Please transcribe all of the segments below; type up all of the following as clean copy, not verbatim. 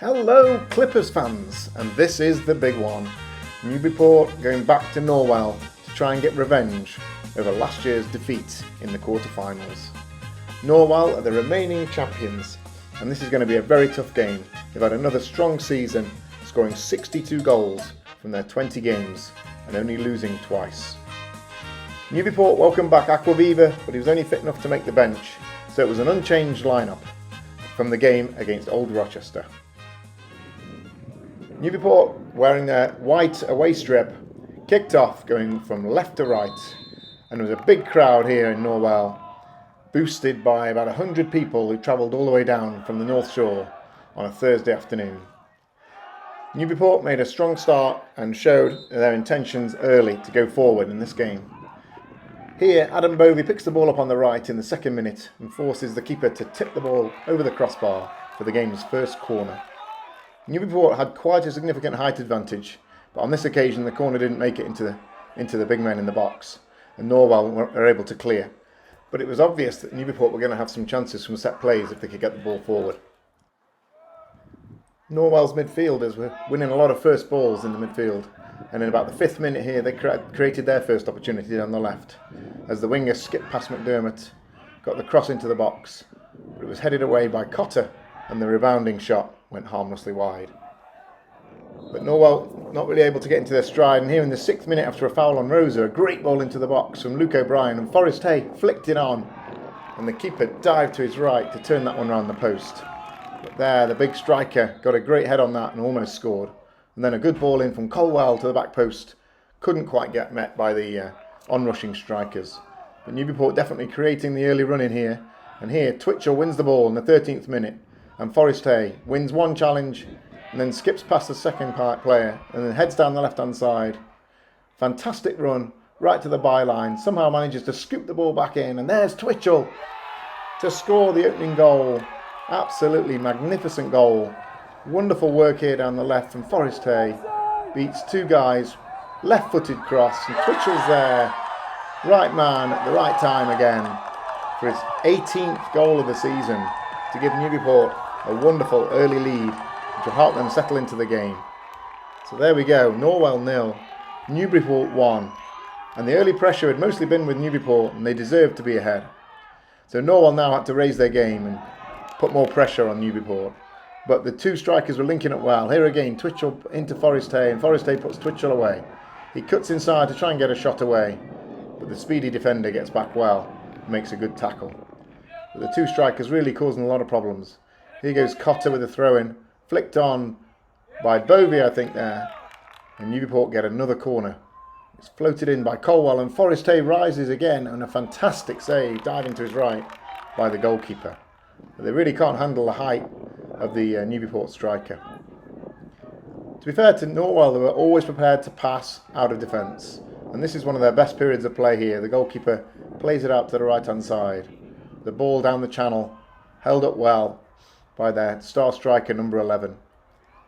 Hello Clippers fans, and this is the big one. Newburyport going back to Norwell to try and get revenge over last year's defeat in the quarter-finals. Norwell are the remaining champions, and this is going to be a very tough game. They've had another strong season, scoring 62 goals from their 20 games and only losing twice. Newburyport welcomed back Aquaviva, but he was only fit enough to make the bench, so it was an unchanged lineup from the game against Old Rochester. Newburyport, wearing their white away strip, kicked off going from left to right, and there was a big crowd here in Norwell, boosted by about 100 people who travelled all the way down from the North Shore on a Thursday afternoon. Newburyport made a strong start and showed their intentions early to go forward in this game. Here, Adam Bovey picks the ball up on the right in the second minute and forces the keeper to tip the ball over the crossbar for the game's first corner. Newburyport had quite a significant height advantage, but on this occasion the corner didn't make it into the big men in the box, and Norwell were able to clear. But it was obvious that Newburyport were going to have some chances from set plays if they could get the ball forward. Norwell's midfielders were winning a lot of first balls in the midfield, and in about the 5th minute here they created their first opportunity on the left, as the winger skipped past McDermott, got the cross into the box, but it was headed away by Cotter, and the rebounding shot went harmlessly wide. But Norwell not really able to get into their stride, and here in the 6th minute after a foul on Rosa, a great ball into the box from Luke O'Brien, and Forrest Hay flicked it on, and the keeper dived to his right to turn that one round the post. But there, the big striker got a great head on that and almost scored. And then a good ball in from Colwell to the back post. Couldn't quite get met by the onrushing strikers. But Newburyport definitely creating the early run in here. And here, Twitchell wins the ball in the 13th minute. And Forrest Hay wins one challenge and then skips past the second player and then heads down the left-hand side. Fantastic run right to the byline. Somehow manages to scoop the ball back in. And there's Twitchell to score the opening goal. Absolutely magnificent goal. Wonderful work here down the left from Forrest Hay. Beats two guys. Left-footed cross. And Twitchell's there. Right man at the right time again for his 18th goal of the season to give Newburyport a wonderful early lead which will help them settle into the game. So there we go. Norwell 0. Newburyport 1. And the early pressure had mostly been with Newburyport and they deserved to be ahead. So Norwell now had to raise their game and put more pressure on Newburyport. But the two strikers were linking up well. Here again, Twitchell into Forrest Hay, and Forrest Hay puts Twitchell away. He cuts inside to try and get a shot away, but the speedy defender gets back well and makes a good tackle. But the two strikers really causing a lot of problems. Here goes Cotter with a throw-in, flicked on by Bovey, I think, there. And Newburyport get another corner. It's floated in by Colwell, and Forrest Hay rises again, and a fantastic save, diving to his right, by the goalkeeper. But they really can't handle the height of the Newburyport striker. To be fair to Norwell, they were always prepared to pass out of defence, and this is one of their best periods of play here. The goalkeeper plays it out to the right hand side. The ball down the channel, held up well by their star striker number 11,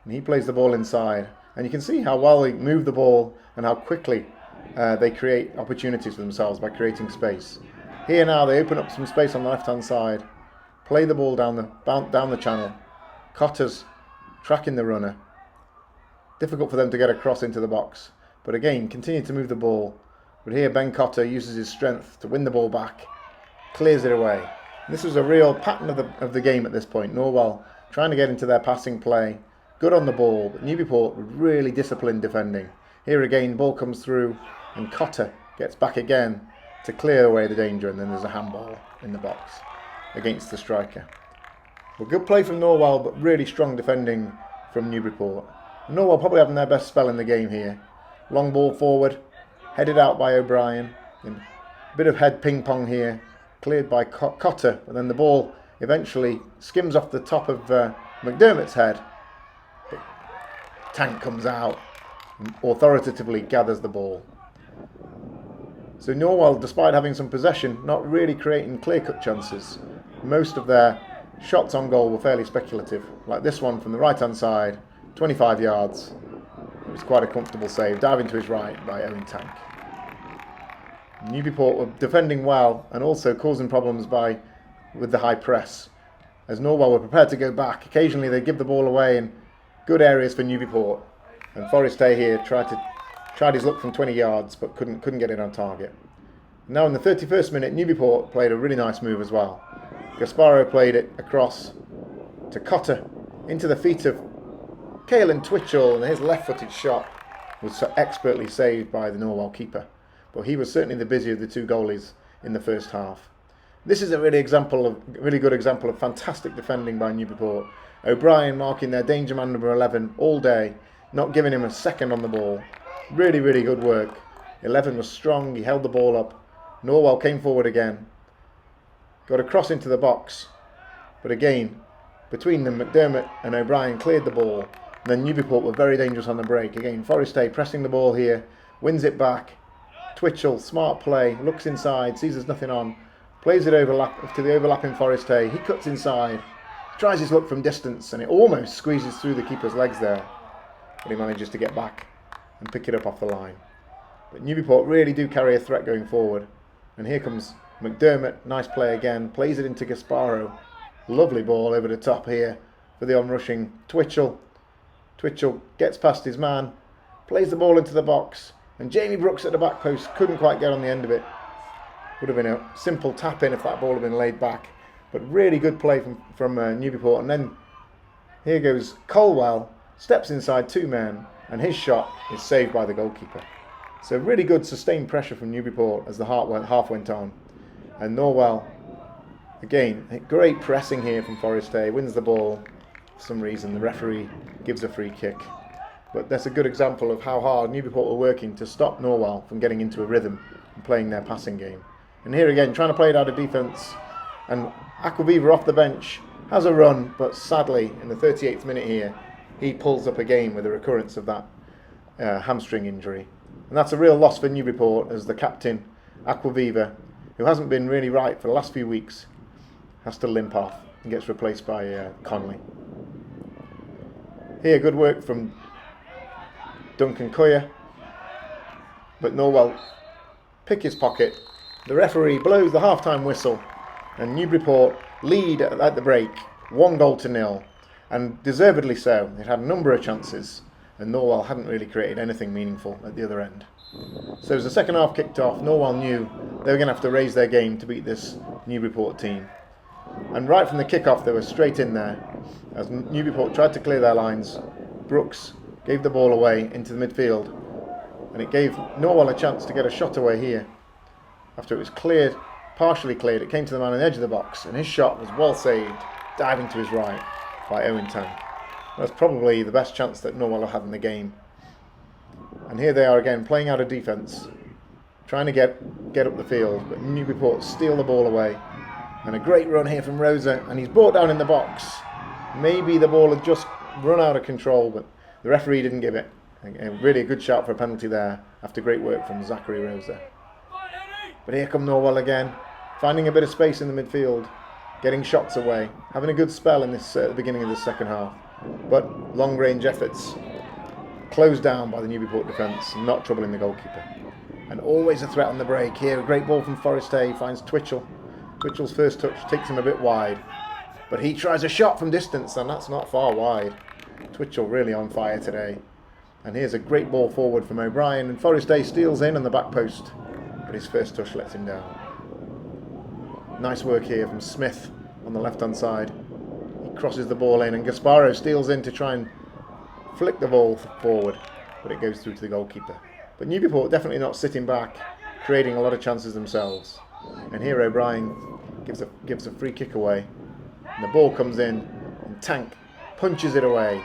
and he plays the ball inside, and you can see how well they move the ball and how quickly they create opportunities for themselves by creating space. Here now they open up some space on the left hand side, play the ball down the channel. Cotter's tracking the runner. Difficult for them to get across into the box. But again, continue to move the ball. But here Ben Cotter uses his strength to win the ball back. Clears it away. And this was a real pattern of the game at this point. Norwell trying to get into their passing play. Good on the ball. But Newburyport really disciplined defending. Here again, ball comes through. And Cotter gets back again to clear away the danger. And then there's a handball in the box against the striker. Well, good play from Norwell, but really strong defending from Newburyport. Norwell probably having their best spell in the game here. Long ball forward, headed out by O'Brien. A bit of head ping pong here, cleared by Cotter, and then the ball eventually skims off the top of McDermott's head. But Tank comes out and authoritatively gathers the ball. So Norwell, despite having some possession, not really creating clear-cut chances. Most of their shots on goal were fairly speculative, like this one from the right-hand side, 25 yards. It was quite a comfortable save, diving to his right by Owen Tank. Newburyport were defending well and also causing problems with the high press. as Norwell were prepared to go back. Occasionally they give the ball away in good areas for Newburyport, and Forrester here tried his luck from 20 yards but couldn't get it on target. Now in the 31st minute, Newburyport played a really nice move as well. Gasparo played it across to Cotter into the feet of Caelan Twitchell, and his left-footed shot was so expertly saved by the Norwell keeper. But he was certainly the busier of the two goalies in the first half. This is a really good example of fantastic defending by Newburyport. O'Brien marking their danger man number 11 all day, not giving him a second on the ball. Really, really good work. 11 was strong, he held the ball up. Norwell came forward again, got a cross into the box, but again, between them, McDermott and O'Brien cleared the ball. And then Newburyport were very dangerous on the break. Again, Forrester pressing the ball here, wins it back. Twitchell, smart play, looks inside, sees there's nothing on, plays it to the overlapping Forrester. He cuts inside, tries his luck from distance, and it almost squeezes through the keeper's legs there. But he manages to get back and pick it up off the line. But Newburyport really do carry a threat going forward. And here comes McDermott, nice play again, plays it into Gasparo. Lovely ball over the top here for the onrushing Twitchell. Twitchell gets past his man, plays the ball into the box, and Jamie Brooks at the back post couldn't quite get on the end of it. Would have been a simple tap in if that ball had been laid back. But really good play from Newburyport. And then here goes Colwell, steps inside two men, and his shot is saved by the goalkeeper. So really good sustained pressure from Newburyport as the half went on. And Norwell, again, great pressing here from Forrester, wins the ball. For some reason the referee gives a free kick. But that's a good example of how hard Newburyport were working to stop Norwell from getting into a rhythm and playing their passing game. And here again, trying to play it out of defence. And Aquaviva off the bench has a run, but sadly, in the 38th minute here, he pulls up again with a recurrence of that hamstring injury. And that's a real loss for Newburyport, as the captain, Aquaviva, who hasn't been really right for the last few weeks, has to limp off and gets replaced by Conley. Here, good work from Duncan Coyer, but Norwell pick his pocket. The referee blows the half-time whistle, and Newburyport lead at the break, 1-0, and deservedly so. It had a number of chances, and Norwell hadn't really created anything meaningful at the other end. So as the second half kicked off, Norwell knew they were going to have to raise their game to beat this Newburyport team. And right from the kick-off, they were straight in there. As Newburyport tried to clear their lines, Brooks gave the ball away into the midfield, and it gave Norwell a chance to get a shot away here. After it was cleared, partially cleared, it came to the man on the edge of the box, and his shot was well saved, diving to his right by Owen Tang. That's probably the best chance that Norwell have had in the game. And here they are again, playing out of defence, trying to get up the field, but Newburyport steal the ball away. And a great run here from Rosa, and he's brought down in the box. Maybe the ball had just run out of control, but the referee didn't give it. And really a good shout for a penalty there, after great work from Zachary Rosa. But here come Norwell again, finding a bit of space in the midfield, getting shots away, having a good spell in this at the beginning of the second half. But long-range efforts closed down by the Newburyport defence, not troubling the goalkeeper. And always a threat on the break. Here, a great ball from Forrester. He finds Twitchell. Twitchell's first touch takes him a bit wide, but he tries a shot from distance, and that's not far wide. Twitchell really on fire today. And here's a great ball forward from O'Brien, and Forrester steals in on the back post, but his first touch lets him down. Nice work here from Smith on the left-hand side. He crosses the ball in, and Gasparo steals in to try and flick the ball forward, but it goes through to the goalkeeper. But Newburyport definitely not sitting back, creating a lot of chances themselves. And here O'Brien gives a free kick away, and the ball comes in, and Tank punches it away,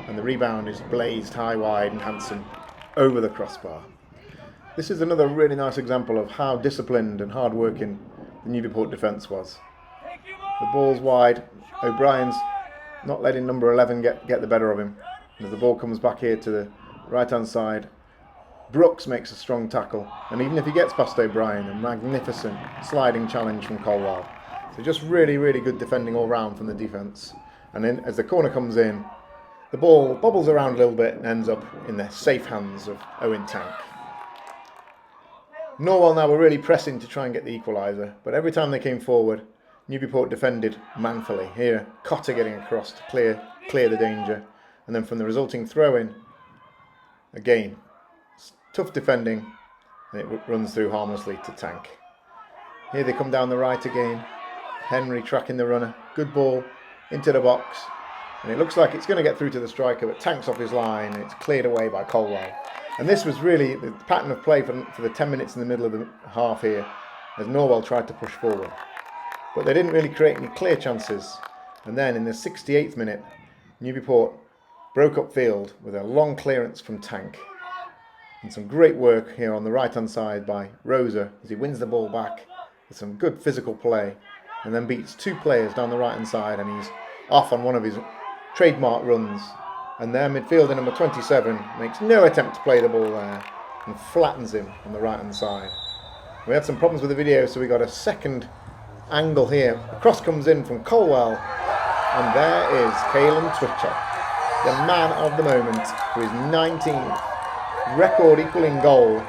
and the rebound is blazed high, wide and handsome over the crossbar. This is another really nice example of how disciplined and hard-working the Newburyport defence was. The ball's wide, O'Brien's not letting number 11 get the better of him. And as the ball comes back here to the right-hand side, Brooks makes a strong tackle, and even if he gets past O'Brien, a magnificent sliding challenge from Colwell. So just really, really good defending all round from the defence. And then as the corner comes in, the ball bobbles around a little bit and ends up in the safe hands of Owen Tank. Norwell now were really pressing to try and get the equaliser, but every time they came forward, Newburyport defended manfully. Here, Cotter getting across to clear the danger. And then from the resulting throw-in, again, tough defending, and it runs through harmlessly to Tank. Here they come down the right again. Henry tracking the runner. Good ball into the box. And it looks like it's going to get through to the striker, but Tank's off his line, and it's cleared away by Colwell. And this was really the pattern of play for the 10 minutes in the middle of the half here, as Norwell tried to push forward. But they didn't really create any clear chances. And then in the 68th minute, Newburyport broke upfield with a long clearance from Tank. And some great work here on the right-hand side by Rosa as he wins the ball back with some good physical play, and then beats two players down the right-hand side, and he's off on one of his trademark runs. And their midfielder, number 27, makes no attempt to play the ball there and flattens him on the right-hand side. We had some problems with the video, so we got a second angle here. A cross comes in from Colwell, and there is Caelan Twitcher, the man of the moment, for his 19th record-equaling goal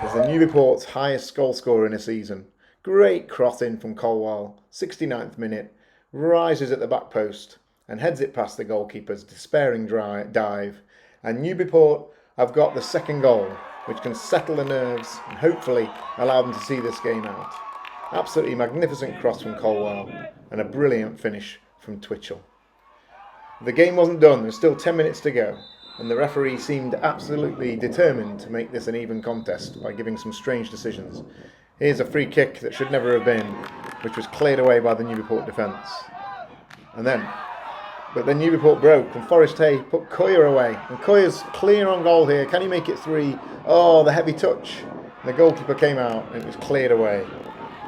as the Newburyport's highest goal scorer in a season. Great cross in from Colwell, 69th minute, rises at the back post and heads it past the goalkeeper's despairing dive. And Newburyport have got the second goal, which can settle the nerves and hopefully allow them to see this game out. Absolutely magnificent cross from Colwell and a brilliant finish from Twitchell. The game wasn't done, there's still 10 minutes to go, and the referee seemed absolutely determined to make this an even contest by giving some strange decisions. Here's a free kick that should never have been, which was cleared away by the Newburyport defence. But then Newburyport broke, and Forrest Hay put Coyer away. And Coyer's clear on goal here. Can he make it three? Oh, the heavy touch. And the goalkeeper came out, and it was cleared away.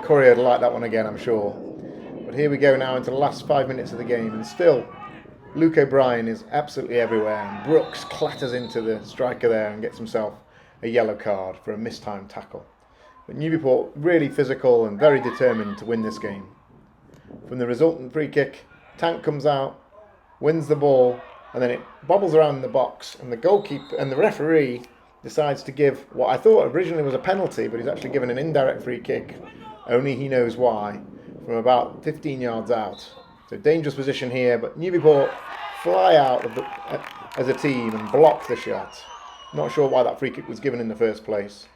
Coyer would like that one again, I'm sure. But here we go now into the last 5 minutes of the game, and still Luke O'Brien is absolutely everywhere, and Brooks clatters into the striker there and gets himself a yellow card for a mistimed tackle. But Newburyport really physical and very determined to win this game. From the resultant free kick, Tank comes out, wins the ball, and then it bobbles around in the box, and the goalkeeper and the referee decides to give what I thought originally was a penalty, but he's actually given an indirect free kick, only he knows why, from about 15 yards out. So dangerous position here, but Newburyport fly out as a team and block the shot. Not sure why that free kick was given in the first place,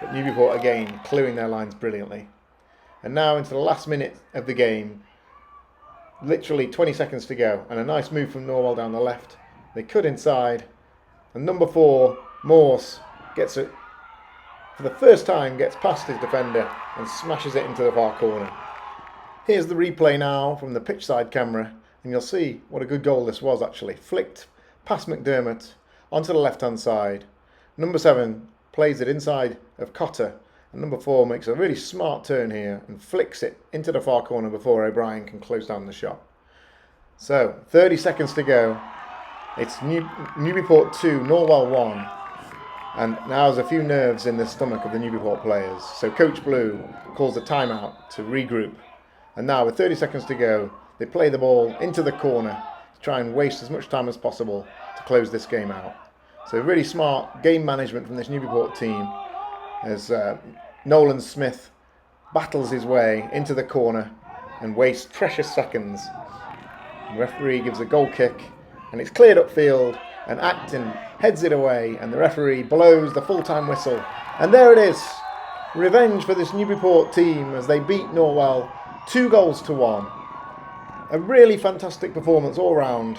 but Newburyport again clearing their lines brilliantly. And now into the last minute of the game, literally 20 seconds to go, and a nice move from Norwell down the left. They cut inside, and number 4, Morse, gets it for the first time, gets past his defender and smashes it into the far corner. Here's the replay now from the pitch side camera, and you'll see what a good goal this was actually. Flicked past McDermott onto the left hand side. Number 7 plays it inside of Cotter, and number 4 makes a really smart turn here and flicks it into the far corner before O'Brien can close down the shot. So 30 seconds to go. It's Newburyport 2, Norwell 1. And now there's a few nerves in the stomach of the Newburyport players. So Coach Blue calls a timeout to regroup. And now with 30 seconds to go, they play the ball into the corner to try and waste as much time as possible to close this game out. So really smart game management from this Newburyport team as Nolan Smith battles his way into the corner and wastes precious seconds. The referee gives a goal kick, and it's cleared upfield, and Acton heads it away, and the referee blows the full-time whistle. And there it is. Revenge for this Newburyport team as they beat Norwell 2-1. A really fantastic performance all round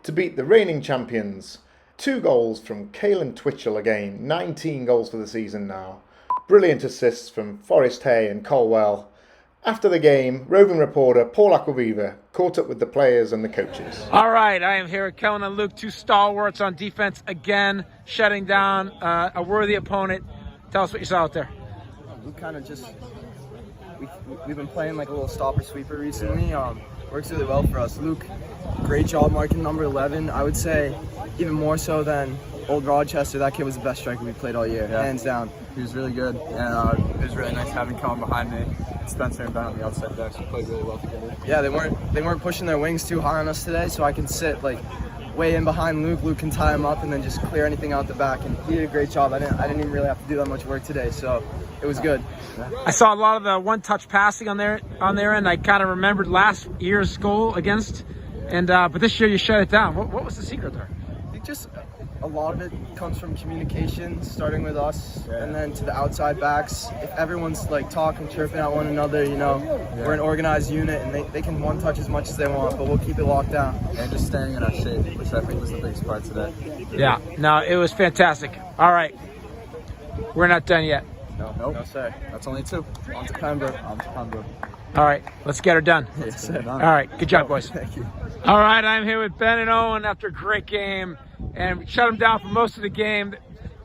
to beat the reigning champions. 2 goals from Caelan Twitchell again, 19 goals for the season now. Brilliant assists from Forrest Hay and Colwell. After the game, roving reporter Paul Aquaviva caught up with the players and the coaches. All right, I am here at Kellen and Luke, 2 stalwarts on defense again, shutting down a worthy opponent. Tell us what you saw out there. We kind of just, we've been playing like a little stopper sweeper recently. Works really well for us. Luke, great job marking number 11. I would say even more so than Old Rochester. That kid was the best striker we played all year, hands down. He was really good, and it was really nice having Colin behind me. Spencer and Ben on the outside backs. We played really well together. Yeah, they weren't pushing their wings too high on us today, so I can sit like way in behind Luke. Luke can tie him up and then just clear anything out the back. And he did a great job. I didn't even really have to do that much work today, so it was good. I saw a lot of the one-touch passing on their end. I kind of remembered last year's goal against, and but this year you shut it down. What was the secret there? I think just a lot of it comes from communication, starting with us, and then to the outside backs. If everyone's like talking, chirping at one another, we're an organized unit, and they can one-touch as much as they want, but we'll keep it locked down. And just staying in our shape, which I think was the biggest part today. Yeah, no, it was fantastic. All right, we're not done yet. Nope. No, sir. That's only 2. On to Pembroke. All right, let's get her done. Yes, sir. All right, good job, boys. Thank you. All right, I'm here with Ben and Owen after a great game, and we shut them down for most of the game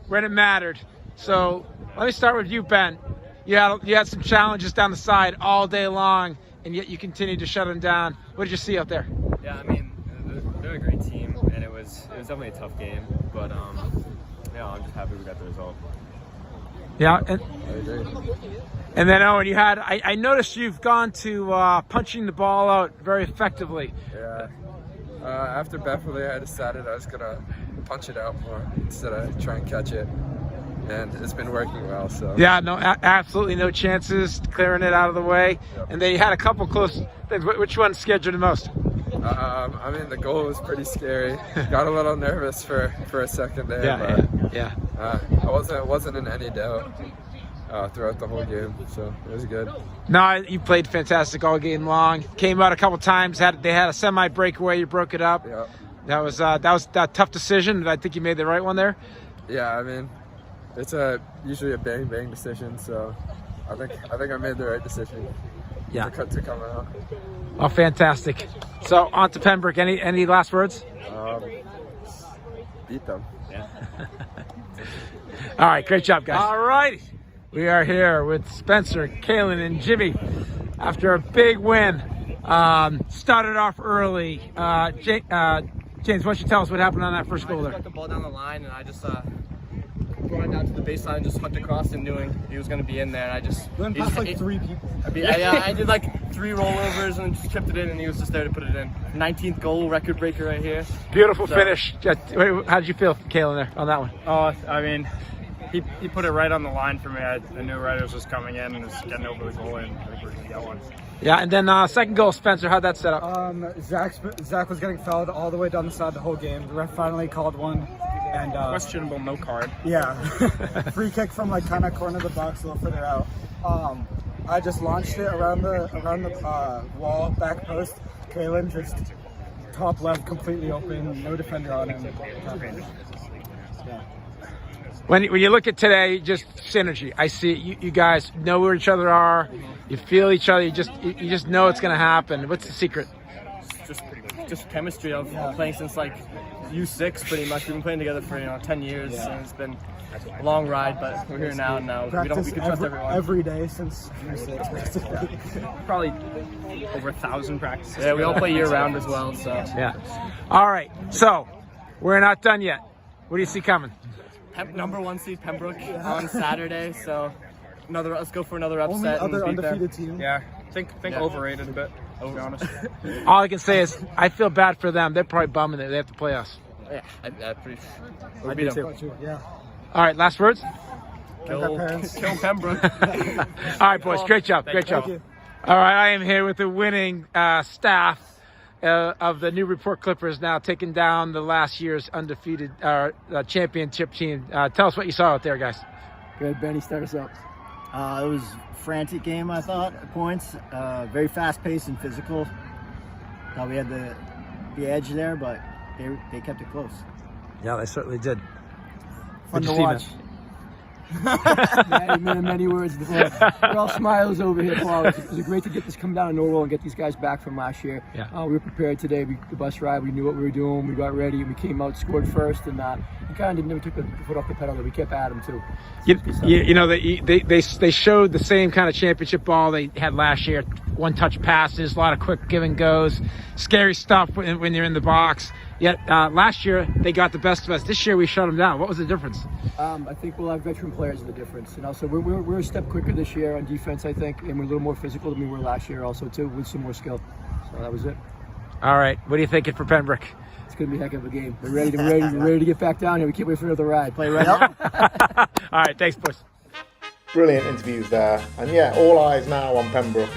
when it mattered. So let me start with you, Ben. You had some challenges down the side all day long, and yet you continued to shut them down. What did you see out there? Yeah, I mean, they're a great team, and it was definitely a tough game, but I'm just happy we got the result. Yeah, and then Owen, I noticed you've gone to punching the ball out very effectively. Yeah. After Beverly, I decided I was gonna punch it out more instead of try and catch it, and it's been working well. So yeah, no, absolutely no chances, clearing it out of the way. Yep. And then you had a couple close things. Which one scared you the most? I mean, the goal was pretty scary. Got a little nervous for a second there, I wasn't in any doubt throughout the whole game, so it was good. No, you played fantastic all game long. Came out a couple times. They had a semi breakaway. You broke it up. Yeah. That was a tough decision, but I think you made the right one there. Yeah, I mean, it's usually a bang decision, so I think I made the right decision. Yeah. To come out. Oh, fantastic. So on to Pembroke. Any last words? Beat them. Yeah. All right, great job, guys. All right, we are here with Spencer, Kalen, and Jimmy after a big win. Started off early. James, why don't you tell us what happened on that first goal I there? got the ball down the line, and I just brought it down to the baseline and just hooked across him, knowing he was going to be in there. And I just went past like 3 people. I did like 3 rollovers and just chipped it in, and he was just there to put it in. 19th goal, record breaker right here. Beautiful finish. How did you feel, Kalen, there on that one? Oh, I mean, he put it right on the line for me. I knew right it was just coming in and just getting over the goal, and I think we're going to get one. Yeah, and then second goal, Spencer, how'd that set up? Zach was getting fouled all the way down the side the whole game. The ref finally called one. And questionable, no card. Yeah, free kick from like kind of corner of the box, a little further out. I just launched it around the wall, back post. Kalen just top left, completely open, no defender on him. Yeah. When you look at today, just synergy. I see you guys know where each other are. You feel each other. You just know it's going to happen. What's the secret? Just chemistry of playing since like U6 pretty much. We've been playing together for 10 years, and it's been a long ride, but we're here now. We can trust everyone. Every day since U6, basically. Probably over 1,000 practices. Yeah, we all play year round as well. So yeah. All right. So we're not done yet. What do you see coming? Number 1 seed Pembroke on Saturday. So let's go for another upset. Only other undefeated team. Yeah. Think overrated a bit. To be honest. All I can say is I feel bad for them. They're probably bumming that they have to play us. Yeah, I do too. Yeah. All right, last words? Kill Pembroke. All right, boys, great job. Great job. All right, I am here with the winning staff of the Newburyport Clippers, now taking down the last year's undefeated championship team. Tell us what you saw out there, guys. Good, Benny, start us up. It was a frantic game, I thought, at points. Very fast-paced and physical. Thought we had the edge there, but they kept it close. Yeah, they certainly did. Fun to watch. many words. We're all smiles over here, Paul. It was great to get this come down to Norwell and get these guys back from last year. Yeah. We were prepared today. The bus ride, we knew what we were doing. We got ready. We came out, scored first, and we kind of never took the foot off the pedal. We kept at them too. They showed the same kind of championship ball they had last year. One-touch passes, a lot of quick give and goes, scary stuff when you're in the box. Yet last year they got the best of us. This year we shut them down. What was the difference? I think we'll have veteran players are the difference. So we're a step quicker this year on defense, I think, and we're a little more physical than we were last year also too, with some more skill. So that was it. All right, what are you thinking for Pembroke? It's going to be a heck of a game. We're ready to get back down here. We can't wait for another ride. Play right up. All right, thanks, boys. Brilliant interviews there. And yeah, all eyes now on Pembroke,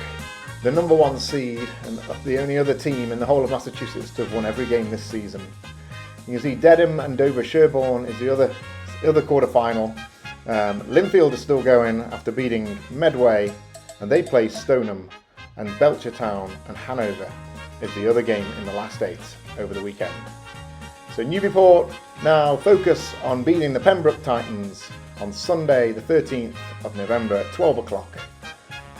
the number 1 seed and the only other team in the whole of Massachusetts to have won every game this season. You can see Dedham and Dover Sherborne is the other quarter-final. Linfield is still going after beating Medway, and they play Stoneham, and Belchertown and Hanover is the other game in the last 8 over the weekend. So Newburyport now focus on beating the Pembroke Titans on Sunday the 13th of November at 12 o'clock.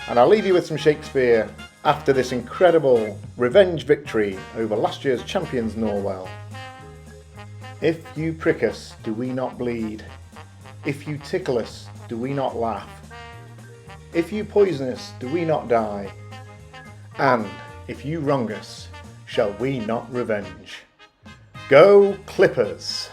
And I'll leave you with some Shakespeare after this incredible revenge victory over last year's champions Norwell. If you prick us, do we not bleed? If you tickle us, do we not laugh? If you poison us, do we not die? And if you wrong us, shall we not revenge? Go Clippers!